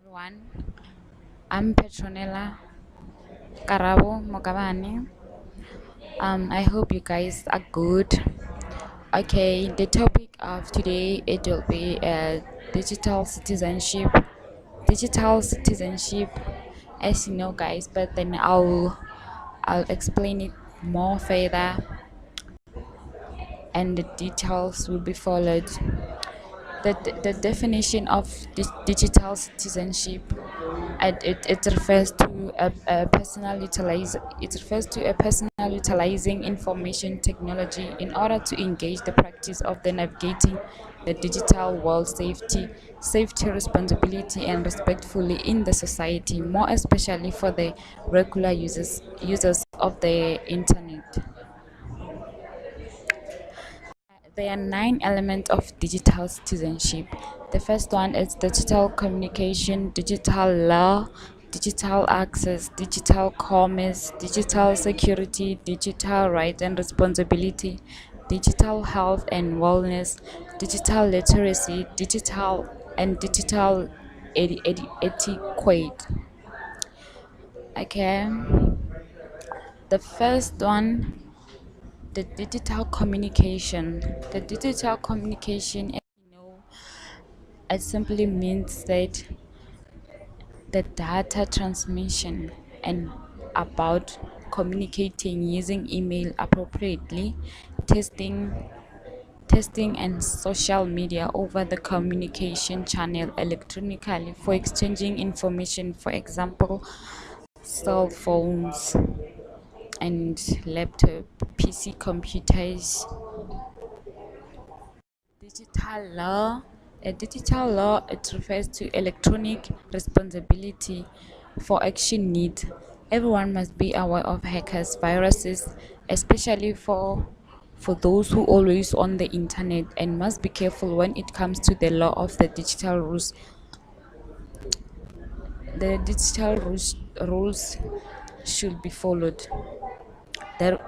everyone. I'm Petronella Karabo Mokabani. I hope you guys are good. Okay, the topic of today it will be digital citizenship. Digital citizenship, as you know, guys. But then I'll explain it more further, and the details will be followed. The definition of digital citizenship, it refers to a personal it refers to a personal utilizing information technology in order to engage the practice of the navigating the digital world safety, responsibility, and respectfully in the society, more especially for the regular users of the internet. There are 9 elements of digital citizenship. The first one is digital communication, digital law, digital access, digital commerce, digital security, digital rights and responsibility, digital health and wellness, digital literacy, digital etiquette. Okay, the first one, the digital communication. The digital communication, as you know, it simply means that the data transmission and about communicating using email appropriately, testing testing and social media over the communication channel electronically for exchanging information, for example cell phones and laptop, PC computers. Digital law. A digital law, it refers to electronic responsibility for action needs. Everyone must be aware of hackers, viruses, especially for those who always on the internet, and must be careful when it comes to the law of the digital rules. The digital rules should be followed. The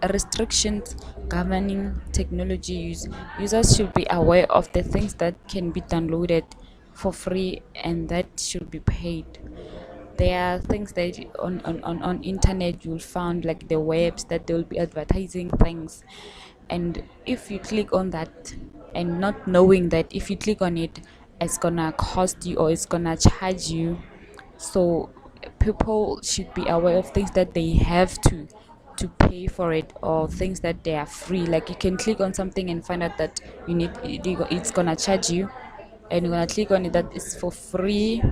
restrictions governing technology use. Users should be aware of the things that can be downloaded for free and that should be paid. There are things that on internet you'll find, like the webs, that they'll be advertising things, and if you click on that and not knowing that if you click on it, it's gonna cost you or it's gonna charge you. So people should be aware of things that they have to pay for it, or things that they are free. Like you can click on something and find out that it's gonna charge you, and you're gonna click on it that it's for free.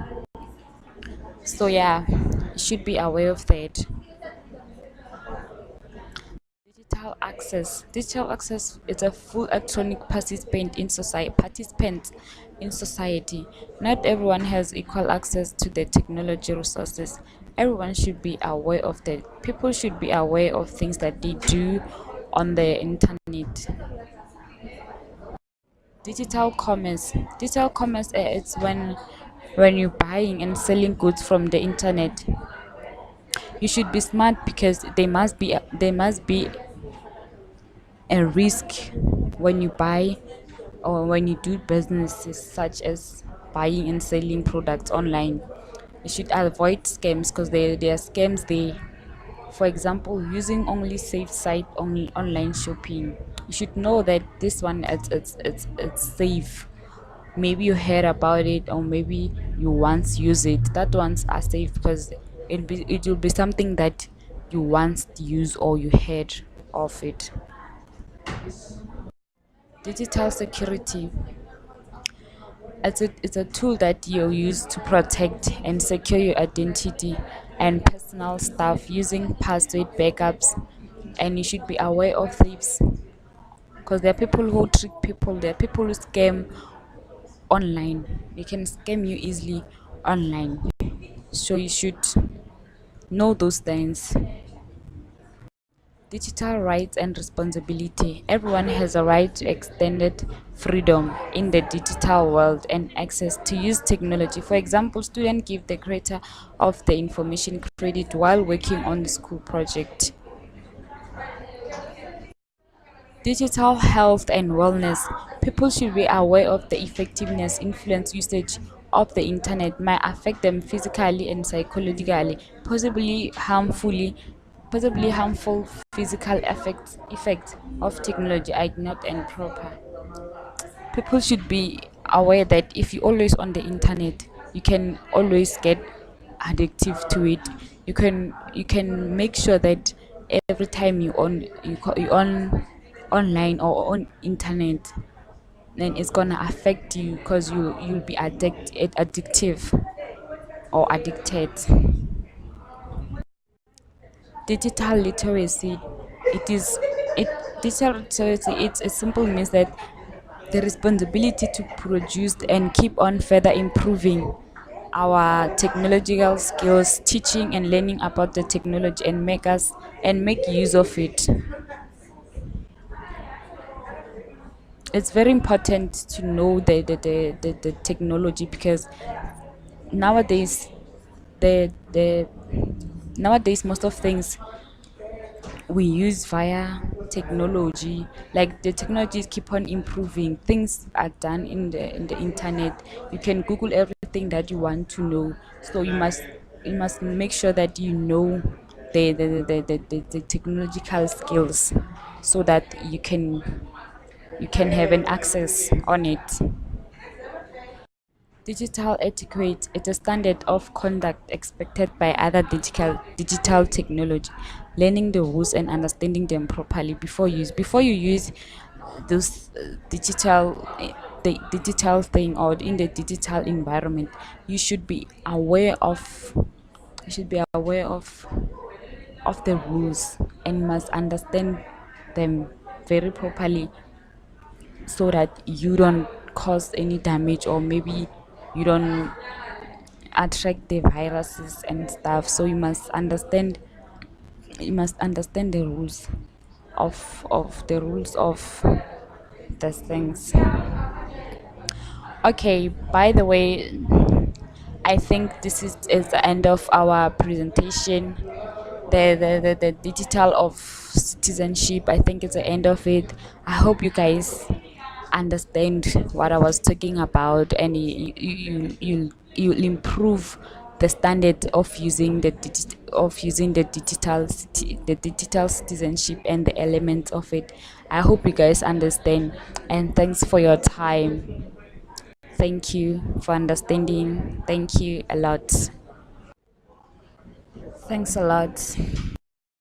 So yeah, you should be aware of that. Digital access is a full electronic participant in society. Not everyone has equal access to the technology resources. Everyone should be aware of that. People should be aware of things that they do on the internet. Digital commerce, it's when you're buying and selling goods from the internet. You should be smart because there must be a risk when you buy or when you do businesses such as buying and selling products online. You should avoid scams because there are scams there. For example, using only safe site on online shopping. You should know that this one it's safe. Maybe you heard about it, or maybe you once use it. That ones are safe because it will be something that you once use or you heard of it. Digital security. It's a tool that you use to protect and secure your identity and personal stuff using password backups, and you should be aware of thieves because there are people who trick people, there are people who scam online. They can scam you easily online, so you should know those things. Digital rights and responsibility. Everyone has a right to extended freedom in the digital world and access to use technology. For example, students give the creator of the information credit while working on the school project. Digital health and wellness. People should be aware of the effectiveness, influence, usage of the internet might affect them physically and psychologically, possibly harmful physical effects of technology are ignored and proper. People should be aware that if you're always on the internet, you can always get addictive to it. You can make sure that every time you on online or on internet, then it's gonna affect you because you'll be addictive or addicted. Digital literacy, it is it digital literacy, it's a simple means that the responsibility to produce and keep on further improving our technological skills, teaching and learning about the technology and make use of it. It's very important to know the technology, because nowadays the nowadays most of things we use via technology. Like the technologies keep on improving, things are done in the internet. You can google everything that you want to know, so you must make sure that you know the technological skills, so that you can have an access on it. Digital etiquette is a standard of conduct expected by other digital technology. Learning the rules and understanding them properly before you use those the digital thing, or in the digital environment, you should be aware of you should be aware of the rules, and must understand them very properly, so that you don't cause any damage, or maybe you don't attract the viruses and stuff. So you must understand the rules of the things. Okay, by the way, I think this is the end of our presentation. The digital of citizenship, I think it's the end of it. I hope you guys understand what I was talking about, and you'll improve the standard of using the digital citizenship and the elements of it. I hope you guys understand, and thanks for your time. Thank you for understanding. Thank you a lot. Thanks a lot.